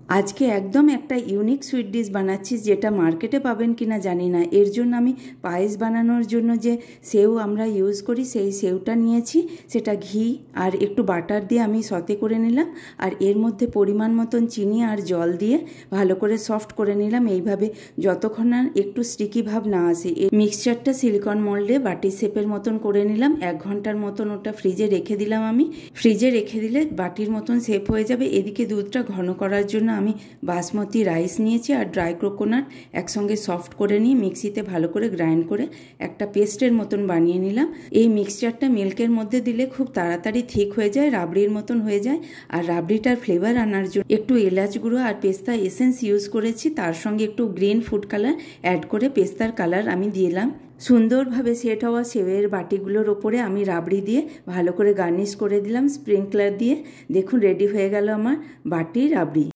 আজকে একদম একটা ইউনিক সুইট ডিশ বানাচ্ছি, যেটা মার্কেটে পাবেন কিনা জানি না। এর জন্য আমি পায়েস বানানোর জন্য যে সেও আমরা ইউজ করি সেই সেওটা নিয়েছি, সেটা ঘি আর একটু বাটার দিয়ে আমি সতে করে নিলাম। আর এর মধ্যে পরিমাণ মতন চিনি আর জল দিয়ে ভালো করে সফট করে নিলাম, এইভাবে যতক্ষণ না একটু স্টিকি ভাব না আসে। এই মিক্সচারটা সিলিকন মোল্ডে বাটি শেপের মতন করে নিলাম। 1 ঘন্টার মতন ওটা ফ্রিজে রেখে দিলাম। আমি ফ্রিজে রেখে দিলে বাটির মতন শেপ হয়ে যাবে। এদিকে দুধটা ঘন করার জন্য আমি বাসমতি রাইস নিয়েছি আর ড্রাই কোকোনাট একসঙ্গে সফট করে নিয়ে মিক্সিতে ভালো করে গ্রাইন্ড করে একটা পেস্টের মতন বানিয়ে নিলাম। এই মিক্সচারটা মিল্কের মধ্যে দিলে খুব তাড়াতাড়ি ঠিক হয়ে যায়, রাবড়ির মতন হয়ে যায়। আর রাবড়িটার ফ্লেভার আনার জন্য একটু এলাচ গুঁড়ো আর পেস্তা এসেন্স ইউজ করেছি, তার সঙ্গে একটু গ্রিন ফুড কালার অ্যাড করে পেস্তার কালার আমি দিলাম। সুন্দরভাবে সেট হওয়া সেওয়ের বাটিগুলোর ওপরে আমি রাবড়ি দিয়ে ভালো করে গার্নিশ করে দিলাম স্প্রিংকলার দিয়ে। দেখুন রেডি হয়ে গেল আমার বাটি রাবড়ি।